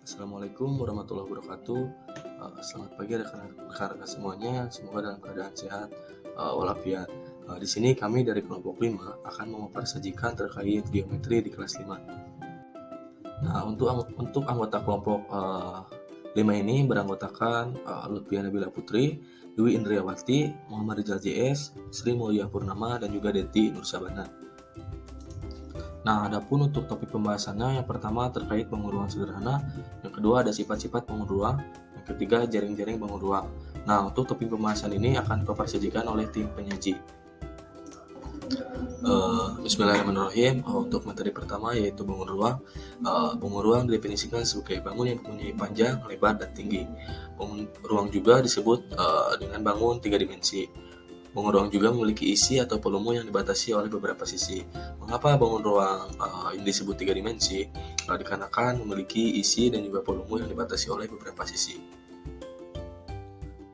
Assalamualaikum warahmatullahi wabarakatuh. Selamat pagi rekan-rekan semuanya. Semoga dalam keadaan sehat walafiat. Di sini kami dari kelompok 5 akan memaparsajikan terkait geometri di kelas 5. Nah, untuk anggota kelompok 5 ini beranggotakan Lutfia Nabila Putri, Dwi Indriawati, Muhammad Rizal JS, Sri Mulia Purnama, dan juga Deti Nursabana. Nah, adapun untuk topik pembahasannya, yang pertama terkait bangun ruang sederhana, yang kedua ada sifat-sifat bangun ruang, yang ketiga jaring-jaring bangun ruang. Nah, untuk topik pembahasan ini akan disajikan oleh tim penyaji. Bismillahirrahmanirrahim. Untuk materi pertama yaitu bangun ruang. Bangun ruang didefinisikan sebagai bangun yang mempunyai panjang, lebar, dan tinggi. Bangun ruang juga disebut dengan bangun 3 dimensi. Bangun ruang juga memiliki isi atau volume yang dibatasi oleh beberapa sisi. Mengapa bangun ruang ini disebut 3 dimensi? Dikarenakan memiliki isi dan juga volume yang dibatasi oleh beberapa sisi.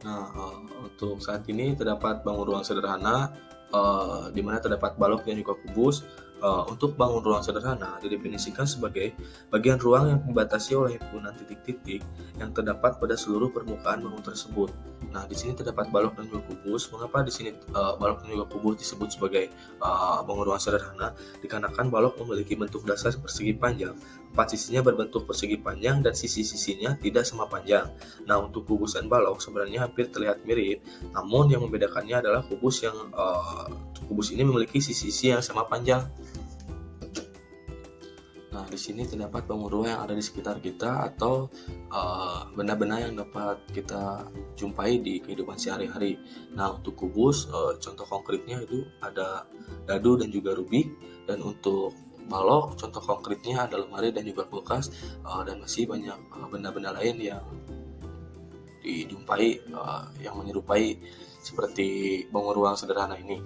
Nah, untuk saat ini terdapat bangun ruang sederhana di mana terdapat balok dan juga kubus. Untuk bangun ruang sederhana didefinisikan sebagai bagian ruang yang dibatasi oleh himpunan titik-titik yang terdapat pada seluruh permukaan bangun tersebut. Nah, di sini terdapat balok dan juga kubus. Mengapa di sini balok dan juga kubus disebut sebagai bangun ruang sederhana? Dikarenakan balok memiliki bentuk dasar persegi panjang. 4 sisinya berbentuk persegi panjang dan sisi-sisinya tidak sama panjang. Nah, untuk kubus dan balok sebenarnya hampir terlihat mirip, namun yang membedakannya adalah kubus ini memiliki sisi-sisi yang sama panjang. Nah, di sini terdapat bangun ruang yang ada di sekitar kita atau benda-benda yang dapat kita jumpai di kehidupan sehari-hari. Nah, untuk kubus, contoh konkretnya itu ada dadu dan juga rubik, dan untuk balok, contoh konkretnya ada lemari dan juga kulkas, dan masih banyak benda-benda lain yang dijumpai yang menyerupai seperti bangun ruang sederhana ini.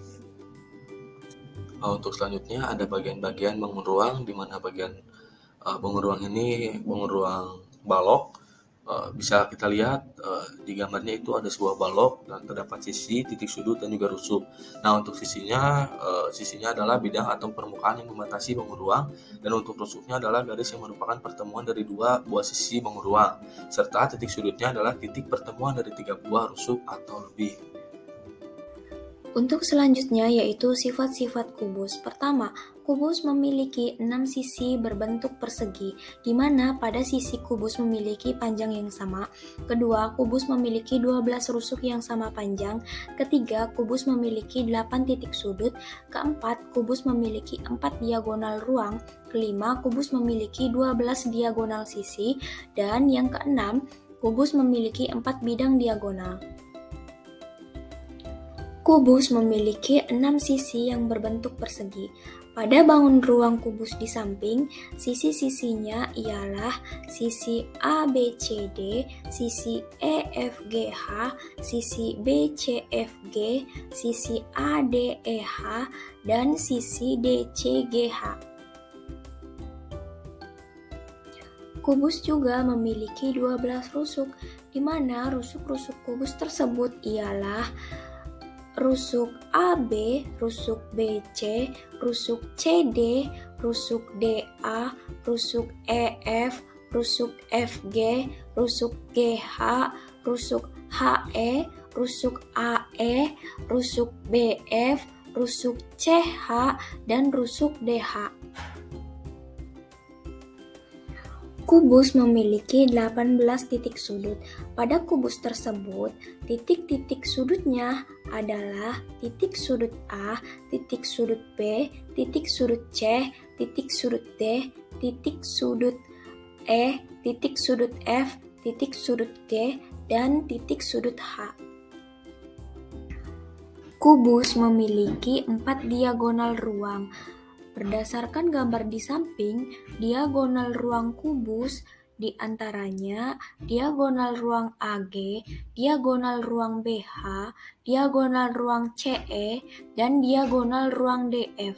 Untuk selanjutnya ada bagian-bagian bangun ruang, di mana bagian bangun ruang ini bangun ruang balok. Bisa kita lihat di gambarnya itu ada sebuah balok dan terdapat sisi, titik sudut, dan juga rusuk. Nah, untuk sisinya adalah bidang atau permukaan yang membatasi bangun ruang, dan untuk rusuknya adalah garis yang merupakan pertemuan dari dua buah sisi bangun ruang, serta titik sudutnya adalah titik pertemuan dari 3 buah rusuk atau lebih. Untuk selanjutnya yaitu sifat-sifat kubus. Pertama, kubus memiliki 6 sisi berbentuk persegi, di mana pada sisi kubus memiliki panjang yang sama. Kedua, kubus memiliki 12 rusuk yang sama panjang. Ketiga, kubus memiliki 8 titik sudut. Keempat, kubus memiliki 4 diagonal ruang. Kelima, kubus memiliki 12 diagonal sisi. Dan yang keenam, kubus memiliki 4 bidang diagonal. Kubus memiliki 6 sisi yang berbentuk persegi. Pada bangun ruang kubus di samping, sisi-sisinya ialah sisi ABCD, sisi EFGH, sisi BCFG, sisi ADEH, dan sisi DCGH. Kubus juga memiliki 12 rusuk, di mana rusuk-rusuk kubus tersebut ialah rusuk AB, rusuk BC, rusuk CD, rusuk DA, rusuk EF, rusuk FG, rusuk GH, rusuk HE, rusuk AE, rusuk BF, rusuk CH, dan rusuk DH. Kubus memiliki 18 titik sudut. Pada kubus tersebut, titik-titik sudutnya adalah titik sudut A, titik sudut B, titik sudut C, titik sudut D, titik sudut E, titik sudut F, titik sudut G, dan titik sudut H. Kubus memiliki 4 diagonal ruang. Berdasarkan gambar di samping, diagonal ruang kubus diantaranya diagonal ruang AG, diagonal ruang BH, diagonal ruang CE, dan diagonal ruang DF.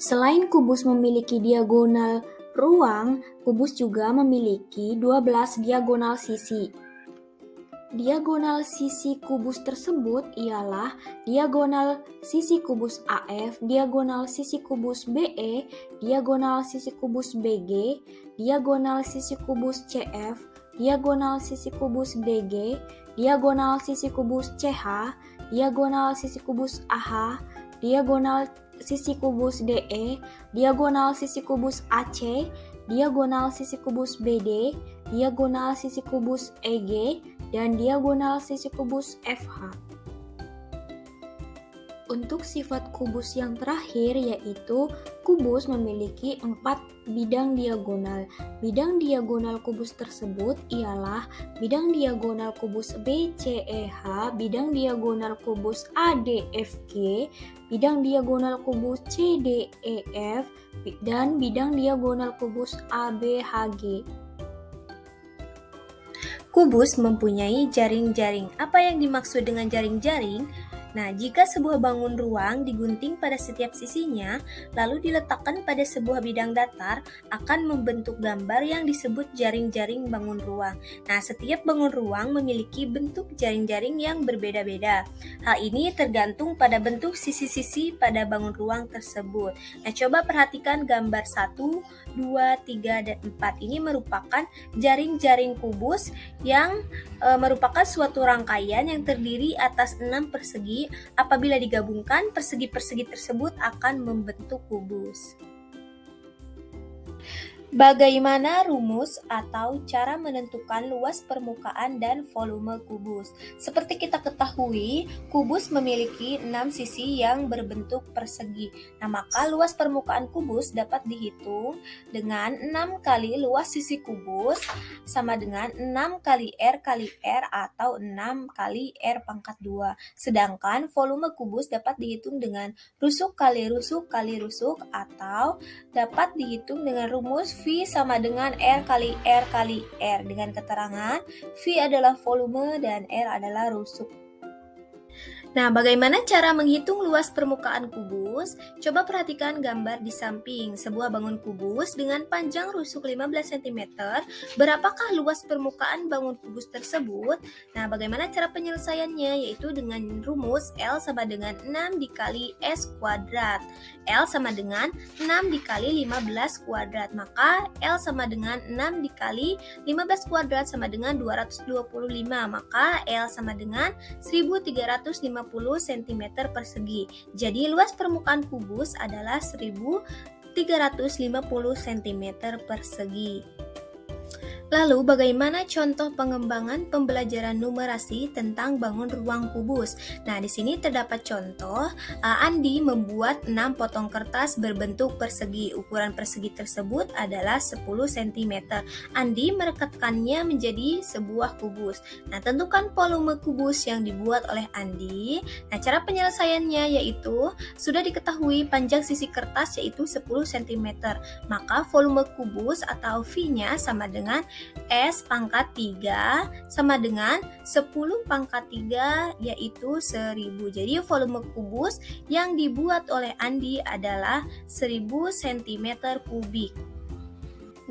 Selain kubus memiliki diagonal ruang, kubus juga memiliki 12 diagonal sisi. diagonal sisi kubus tersebut ialah diagonal sisi kubus AF, diagonal sisi kubus BE, diagonal sisi kubus BG, diagonal sisi kubus CF, diagonal sisi kubus DG, diagonal sisi kubus CH, diagonal sisi kubus AH, diagonal sisi kubus DE, diagonal sisi kubus AC, diagonal sisi kubus BD, diagonal sisi kubus EG, dan diagonal sisi kubus FH. Untuk sifat kubus yang terakhir yaitu kubus memiliki 4 bidang diagonal. Bidang diagonal kubus tersebut ialah bidang diagonal kubus BCEH, bidang diagonal kubus ADFG, bidang diagonal kubus CDEF, dan bidang diagonal kubus ABHG. Kubus mempunyai jaring-jaring. Apa yang dimaksud dengan jaring-jaring? Nah, jika sebuah bangun ruang digunting pada setiap sisinya, lalu diletakkan pada sebuah bidang datar, akan membentuk gambar yang disebut jaring-jaring bangun ruang. Nah, setiap bangun ruang memiliki bentuk jaring-jaring yang berbeda-beda. Hal ini tergantung pada bentuk sisi-sisi pada bangun ruang tersebut. Nah, coba perhatikan gambar 1, 2, 3, dan 4. Ini merupakan jaring-jaring kubus yang merupakan suatu rangkaian yang terdiri atas 6 persegi. Apabila digabungkan, persegi-persegi tersebut akan membentuk kubus. Bagaimana rumus atau cara menentukan luas permukaan dan volume kubus? Seperti kita ketahui, kubus memiliki 6 sisi yang berbentuk persegi. Nah, maka luas permukaan kubus dapat dihitung dengan 6 kali luas sisi kubus sama dengan 6 kali R kali R atau 6 kali R pangkat 2. Sedangkan volume kubus dapat dihitung dengan rusuk kali rusuk kali rusuk atau dapat dihitung dengan rumus V sama dengan R kali R kali R dengan keterangan V adalah volume dan R adalah rusuk. Nah, bagaimana cara menghitung luas permukaan kubus? Coba perhatikan gambar di samping sebuah bangun kubus dengan panjang rusuk 15 cm. Berapakah luas permukaan bangun kubus tersebut? Nah, bagaimana cara penyelesaiannya? Yaitu dengan rumus L sama dengan 6 dikali S kuadrat. L sama dengan 6 dikali 15 kuadrat. Maka L sama dengan 6 dikali 15 kuadrat sama dengan 225. Maka L sama dengan 1350 cm persegi. Jadi luas permukaan kubus adalah 1350 cm persegi. Lalu, bagaimana contoh pengembangan pembelajaran numerasi tentang bangun ruang kubus? Nah, di sini terdapat contoh, Andi membuat 6 potong kertas berbentuk persegi. Ukuran persegi tersebut adalah 10 cm. Andi merekatkannya menjadi sebuah kubus. Nah, tentukan volume kubus yang dibuat oleh Andi. Nah, cara penyelesaiannya yaitu sudah diketahui panjang sisi kertas yaitu 10 cm. Maka volume kubus atau V-nya sama dengan S pangkat 3 sama dengan 10 pangkat 3 yaitu 1000. Jadi volume kubus yang dibuat oleh Andi adalah 1000 cm kubik.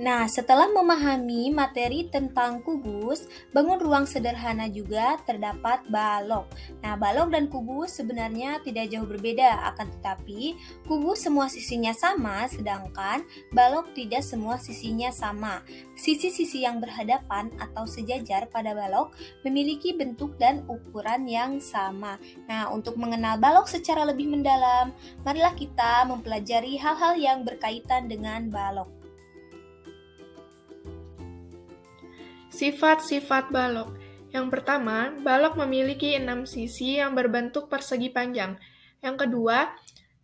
Nah, setelah memahami materi tentang kubus, bangun ruang sederhana juga terdapat balok. Nah, balok dan kubus sebenarnya tidak jauh berbeda, akan tetapi kubus semua sisinya sama, sedangkan balok tidak semua sisinya sama. Sisi-sisi yang berhadapan atau sejajar pada balok memiliki bentuk dan ukuran yang sama. Nah, untuk mengenal balok secara lebih mendalam, marilah kita mempelajari hal-hal yang berkaitan dengan balok. Sifat-sifat balok. Yang pertama, balok memiliki 6 sisi yang berbentuk persegi panjang. Yang kedua,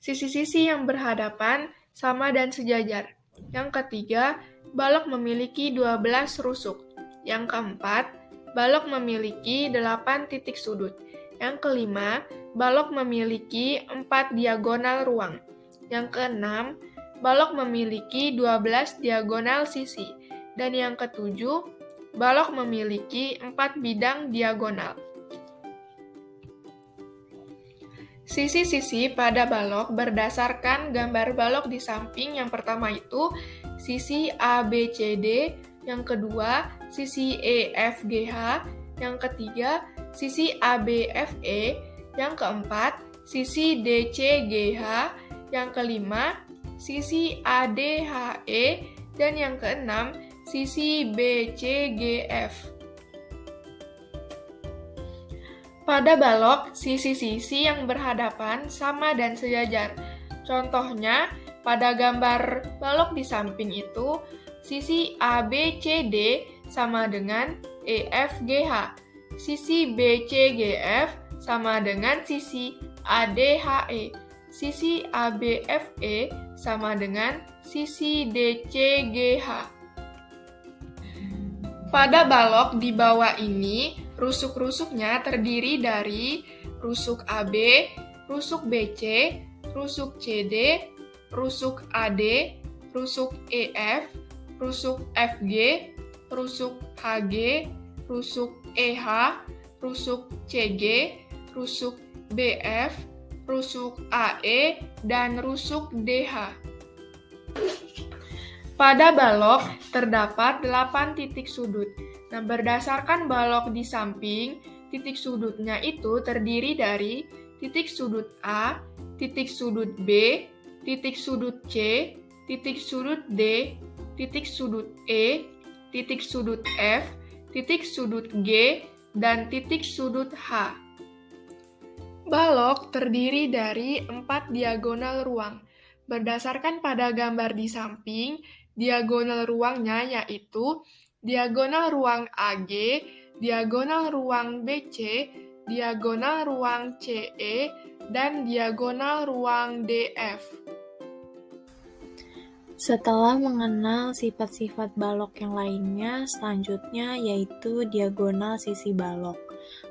sisi-sisi yang berhadapan, sama dan sejajar. Yang ketiga, balok memiliki 12 rusuk. Yang keempat, balok memiliki 8 titik sudut. Yang kelima, balok memiliki 4 diagonal ruang. Yang keenam, balok memiliki 12 diagonal sisi. Dan yang ketujuh, balok memiliki 4 bidang diagonal. Sisi-sisi pada balok berdasarkan gambar balok di samping. Yang pertama itu sisi ABCD, yang kedua sisi EFGH, yang ketiga sisi ABFE, yang keempat sisi DCGH, yang kelima sisi ADHE, dan yang keenam sisi BCGF. Pada balok, sisi-sisi yang berhadapan sama dan sejajar. Contohnya, pada gambar balok di samping itu, sisi ABCD sama dengan EFGH. Sisi BCGF sama dengan sisi ADHE. Sisi ABFE sama dengan sisi DCGH. Pada balok di bawah ini, rusuk-rusuknya terdiri dari rusuk AB, rusuk BC, rusuk CD, rusuk AD, rusuk EF, rusuk FG, rusuk HG, rusuk EH, rusuk CG, rusuk BF, rusuk AE, dan rusuk DH. Pada balok terdapat 8 titik sudut. Nah, berdasarkan balok di samping, titik sudutnya itu terdiri dari titik sudut A, titik sudut B, titik sudut C, titik sudut D, titik sudut E, titik sudut F, titik sudut G, dan titik sudut H. Balok terdiri dari 4 diagonal ruang. Berdasarkan pada gambar di samping, diagonal ruangnya yaitu diagonal ruang AG, diagonal ruang BC, diagonal ruang CE, dan diagonal ruang DF. Setelah mengenal sifat-sifat balok yang lainnya, selanjutnya yaitu diagonal sisi balok.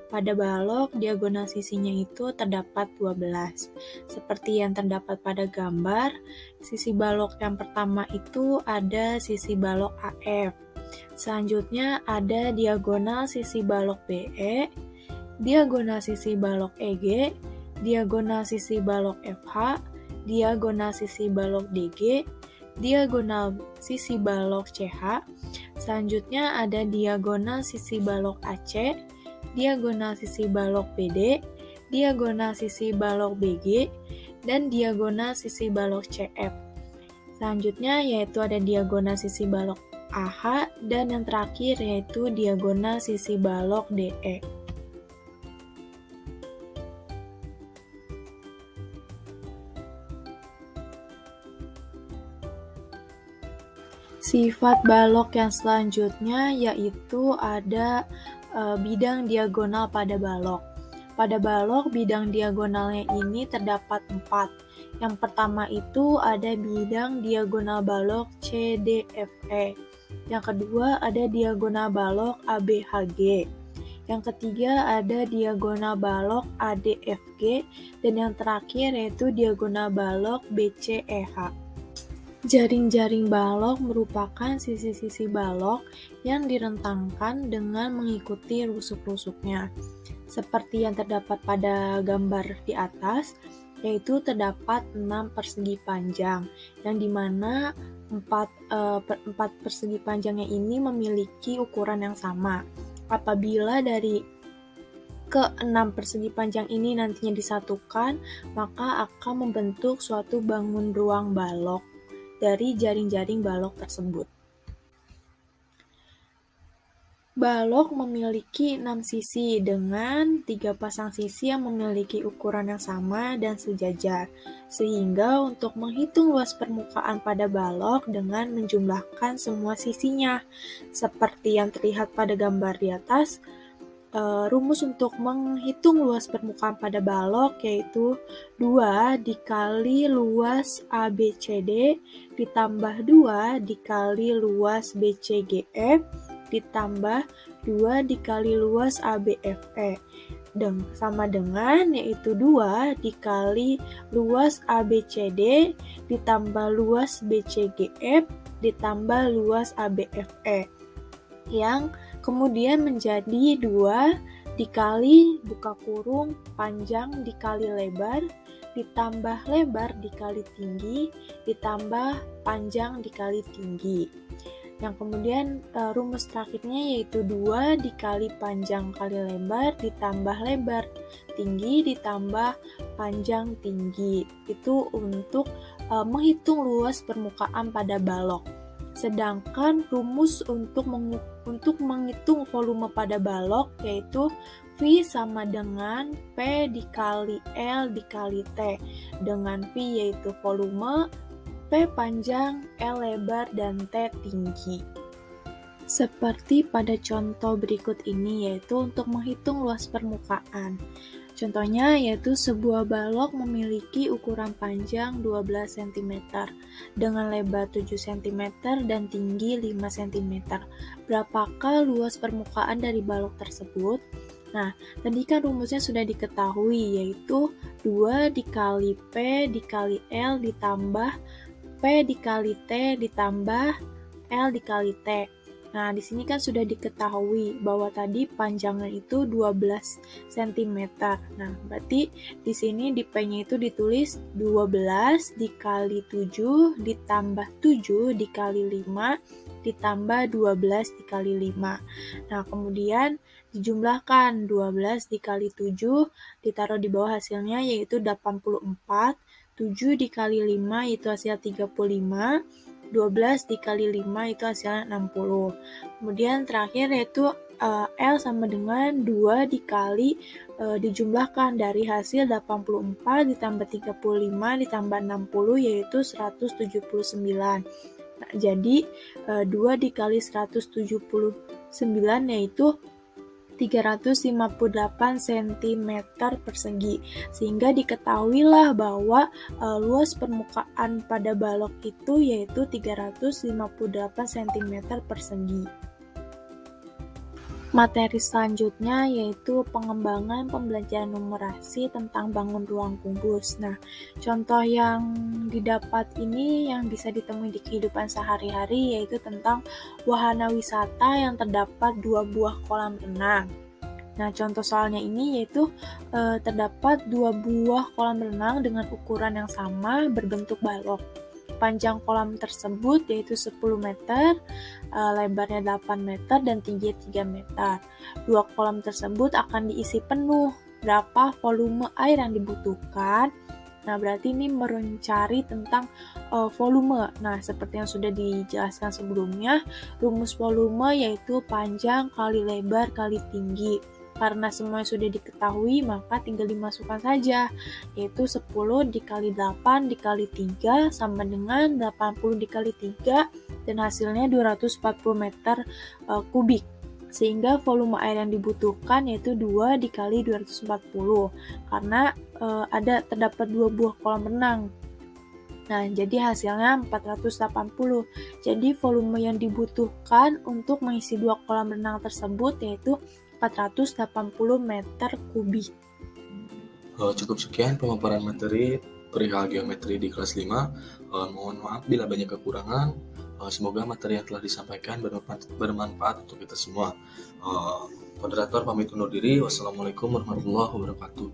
Pada balok, diagonal sisinya itu terdapat 12. Seperti yang terdapat pada gambar, sisi balok yang pertama itu ada sisi balok AF. Selanjutnya ada diagonal sisi balok BE, diagonal sisi balok EG, diagonal sisi balok FH, diagonal sisi balok DG, diagonal sisi balok CH. Selanjutnya ada diagonal sisi balok AC, diagonal sisi balok BD, diagonal sisi balok BG, dan diagonal sisi balok CF. Selanjutnya yaitu ada diagonal sisi balok AH, dan yang terakhir yaitu diagonal sisi balok DE. Sifat balok yang selanjutnya yaitu ada bidang diagonal pada balok. Pada balok, bidang diagonalnya ini terdapat 4. Yang pertama itu ada bidang diagonal balok CDFE. Yang kedua ada diagonal balok ABHG. Yang ketiga ada diagonal balok ADFG. Dan yang terakhir yaitu diagonal balok BCEH. Jaring-jaring balok merupakan sisi-sisi balok yang direntangkan dengan mengikuti rusuk-rusuknya. Seperti yang terdapat pada gambar di atas, yaitu terdapat 6 persegi panjang, yang dimana 4 persegi panjangnya ini memiliki ukuran yang sama. Apabila dari ke-6 persegi panjang ini nantinya disatukan, maka akan membentuk suatu bangun ruang balok dari jaring-jaring balok tersebut. Balok memiliki 6 sisi dengan 3 pasang sisi yang memiliki ukuran yang sama dan sejajar, sehingga untuk menghitung luas permukaan pada balok dengan menjumlahkan semua sisinya. Seperti yang terlihat pada gambar di atas, rumus untuk menghitung luas permukaan pada balok yaitu 2 dikali luas ABCD ditambah 2 dikali luas BCGF ditambah 2 dikali luas ABFE dan sama dengan yaitu 2 dikali luas ABCD ditambah luas BCGF ditambah luas ABFE yang kemudian menjadi 2 dikali buka kurung panjang dikali lebar ditambah lebar dikali tinggi ditambah panjang dikali tinggi. Yang kemudian rumus terakhirnya yaitu 2 dikali panjang kali lebar ditambah lebar tinggi ditambah panjang tinggi. Itu untuk menghitung luas permukaan pada balok. Sedangkan rumus untuk menghitung volume pada balok yaitu V sama dengan P dikali L dikali T, dengan V yaitu volume, P panjang, L lebar, dan T tinggi. Seperti pada contoh berikut ini, yaitu untuk menghitung luas permukaan. Contohnya yaitu sebuah balok memiliki ukuran panjang 12 cm dengan lebar 7 cm dan tinggi 5 cm. Berapakah luas permukaan dari balok tersebut? Nah, tadi kan rumusnya sudah diketahui, yaitu 2 dikali P dikali L ditambah P dikali T ditambah L dikali T. Nah, di sini kan sudah diketahui bahwa tadi panjangnya itu 12 cm. Nah, berarti di sini di P-nya itu ditulis 12 dikali 7 ditambah 7 dikali 5 ditambah 12 dikali 5. Nah, kemudian dijumlahkan 12 dikali 7 ditaruh di bawah hasilnya yaitu 84. 7 dikali 5 itu hasil 35. 12 dikali 5 itu hasilnya 60. Kemudian terakhir yaitu L sama dengan 2 dikali dijumlahkan dari hasil 84 ditambah 35 ditambah 60 yaitu 179. Nah, jadi 2 dikali 179 yaitu 358 cm persegi, sehingga diketahuilah bahwa luas permukaan pada balok itu yaitu 358 cm persegi. Materi selanjutnya yaitu pengembangan pembelajaran numerasi tentang bangun ruang kubus. Nah, contoh yang didapat ini yang bisa ditemui di kehidupan sehari-hari yaitu tentang wahana wisata yang terdapat 2 buah kolam renang. Nah, contoh soalnya ini yaitu terdapat 2 buah kolam renang dengan ukuran yang sama berbentuk balok. Panjang kolam tersebut yaitu 10 meter, lebarnya 8 meter, dan tingginya 3 meter. 2 kolam tersebut akan diisi penuh. Berapa volume air yang dibutuhkan? Nah, berarti ini mencari tentang volume. Nah, seperti yang sudah dijelaskan sebelumnya, rumus volume yaitu panjang kali lebar kali tinggi. Karena semuanya sudah diketahui, maka tinggal dimasukkan saja, yaitu 10 dikali 8 dikali 3 sama dengan 80 dikali 3, dan hasilnya 240 meter kubik. Sehingga volume air yang dibutuhkan yaitu 2 dikali 240, karena terdapat 2 buah kolam renang. Nah, jadi hasilnya 480. Jadi volume yang dibutuhkan untuk mengisi 2 kolam renang tersebut yaitu 480 meter kubik. Cukup sekian pemaparan materi perihal geometri di kelas 5. Mohon maaf bila banyak kekurangan. Semoga materi yang telah disampaikan bermanfaat untuk kita semua. Moderator pamit undur diri. Wassalamualaikum warahmatullahi wabarakatuh.